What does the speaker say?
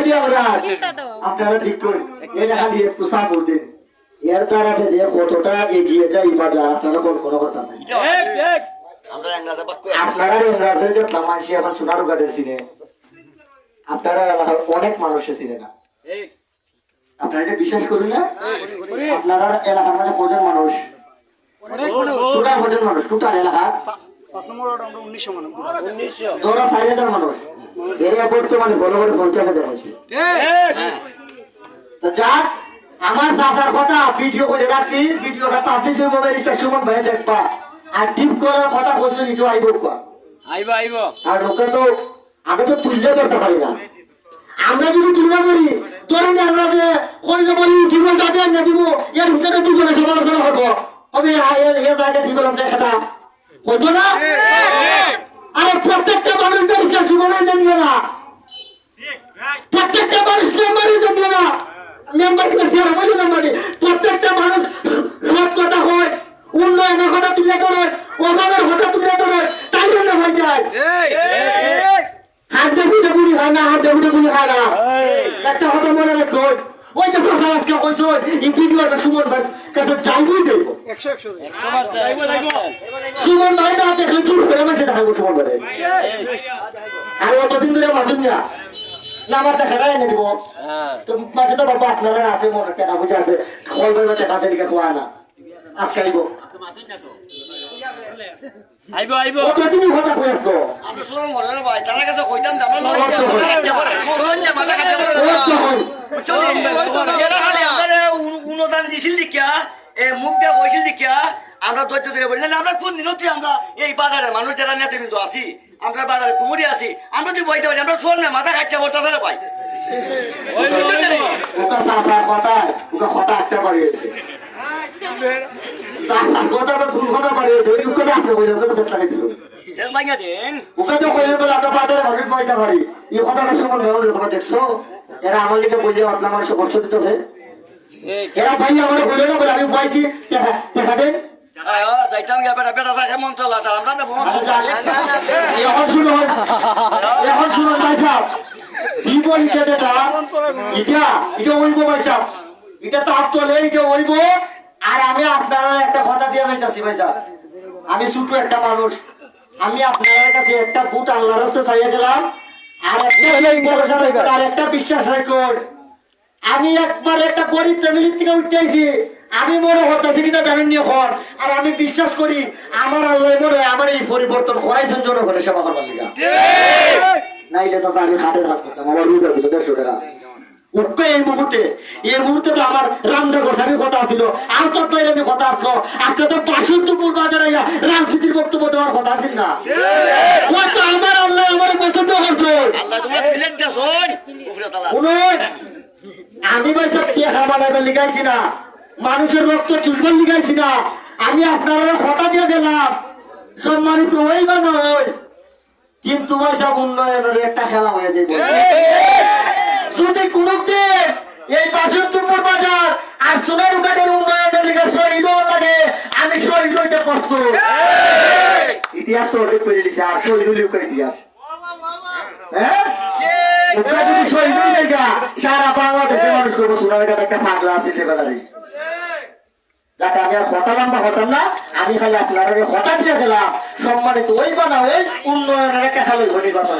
যে আপনারা ঠিক করেন এটা খালি একটু সাপোর্ট দিন এর দ্বারা যে কতটা এগিয়ে যায় বাজার আপনারা কল্পনা করতে পারেন আপনারা ইংরাজে যে মানুষ এখন সোনারু ঘাটের সিনে আপনারা অনেক মানুষে ছিলেন না আপনারা এটা বিশ্বাস করুন না আপনারা এলাকার মাঝে কজন মানুষ টোটাল কজন মানুষ টোটাল এলাকার 4,000 মানুষ এর বর্তমানে বড় বড় 50,000 আছে যাক আমার চাচার কথা ভিডিও করে রাখছি ভিডিওটা পাবলিশ হইব ব্যারিস্টার সুমন ভাই দেখবা আর ডিপ করার কথা কইছো নিটো আইব আর লোকে তো আগে তো তুলতে করতে পারি না আমরা যদি তুলনা করি ধরেন আমরা যে কইলে বলি জীবন যাবে না দিব এর ভিতরে দুজনে সমালোচনা হবো হবে এর আগে ঠিক বললাম দেখাটা হতো না আর প্রত্যেকটা মানুষ ব্যারিস্টার সুমনের জন্য না প্রত্যেকটা মানুষ মেম্বারের জন্য না মেম্বার কে শেয়ার বলি মেম্বারে প্রত্যেকটা মানুষ সৎ কথা হয় উন্নয়নের কথা তুলে ধরে অভাবের কথা তুলে ধরে তাই জন্য ভাই যায় হাত দেখুতে বুড়ি হয় না হাত দেখুতে বুড়ি হয় না একটা কথা মনে রাখো ওই যে চাচা আজকে কইছো এই ভিডিওটা সুমন ভাই কাছে যাইবই যাইব 100 সুমন ভাই না দেখলে চুপ করে বসে থাকবো সুমন ভাই আর অতদিন ধরে মাঝুন না না আমার টাকাটা এনে দিব তো মাঝে তো বাবা আপনারা আছে মনে টাকা পয়সা আছে খল ভাই টাকা আছে লিখে খোয়া না আজকে আইব কতদিন কথা কই আসতো আমি শরম করে না ভাই তার কাছে কইতাম আমরা মাথা কাটতে পারে এরা খালি আমরা অনুদান দিছিল দিকিয়া মুখ দিয়ে কইছিল দিকিয়া আমরা ধৈর্য ধরে বলি না আমরা কোন দিনও আমরা এই বাজারে মানুষ যারা নেতা কিন্তু আছি আমরা বাজারে কুমুরি আছি আমরা যদি বইতে পারি আমরা শোন না মাথা কাটতে বলতে পারে ভাই ওকা সাসার কথা ওকা কথা একটা বাড়িয়েছে সাসার কথা তো কোন কথা বাড়িয়েছে ওই কথা আপনি বলে ওকে তো ফেসলা দিছো তেল ভাঙা দেন ওকে তো কইলে বলে আমরা বাজারে মানুষ বইতে পারি এই কথাটা শুনুন ভালো কথা দেখছো এরা আমার লিখে বলে আপনার মানুষ কষ্ট দিতেছে এরা ভাই আমার বলে না বলে আমি বইছি দেখা দেন যাইতাম গিয়া বেটা বেটা থাকে মন চলা আমরা না এখন শুনো ভাই সাহেব বিপরীতে যেটা এটা ওইব ভাই সাহেব এটা তাপ তোলে এটা ওইব আর আমি আপনারা একটা কথা দিয়ে যাইতাছি ভাই সাহেব আমি ছোট একটা মানুষ আমি আপনাদের কাছে একটা ফুট আল্লাহর রাস্তায় চাইয়া গেলাম আর একটা বিশ্বাস রাখো আমি একবার একটা গরিব ফ্যামিলি থেকে উঠতেছি আমি মনে করতেছি কিনা জানেন নি এখন আর আমি বিশ্বাস করি আমার আল্লাহ মনে আমার এই পরিবর্তন করাইছেন জনগণের সেবা করবার লিগা নাইলে চাচা আমি হাটের কাজ করতাম আমার রুট আছে 150 টাকা উঠবে এই মুহূর্তে তো আমার রান্না গোসামি কথা ছিল আর তো আমি কথা আসলো আজকে তো 62 বাজারে রাজনীতির বক্তব্য দেওয়ার কথা আছিল না হয়তো আমার আল্লাহ আমার পছন্দ করছো আল্লাহ তোমার দিলেন দেন উপরে তালা আমি ভাই সব টিয়া বানাবার লিখাইছি না মানুষের রক্ত চুষবার লিখাইছি না আমি আপনারা কথা দিয়ে গেলাম সম্মানিত ওই বা নয় কিন্তু ভাই সব উন্নয়নের একটা খেলা হয়ে যাবে যদি কোন এই 62 বাজার আর সোনারু ঘাটের উন্নয়নের লিগে শহীদ লাগে আমি শহীদ হইতে প্রস্তুত ইতিহাস তো অর্ধেক করে দিছে আর শহীদ হইলেও করে ইতিহাস হ্যাঁ ওটা যদি শহীদ হয়ে যায় সারা বাংলাদেশের মানুষ করবো সোনারু ঘাট একটা পাগলা আছে লেবেলারি যাকে আমি আর কথা লম্বা হতাম না আমি খালি আপনার কথা দিয়ে গেলাম সম্মানিত ওই বানা ওই উন্নয়নের একটা খালি নির্বাচন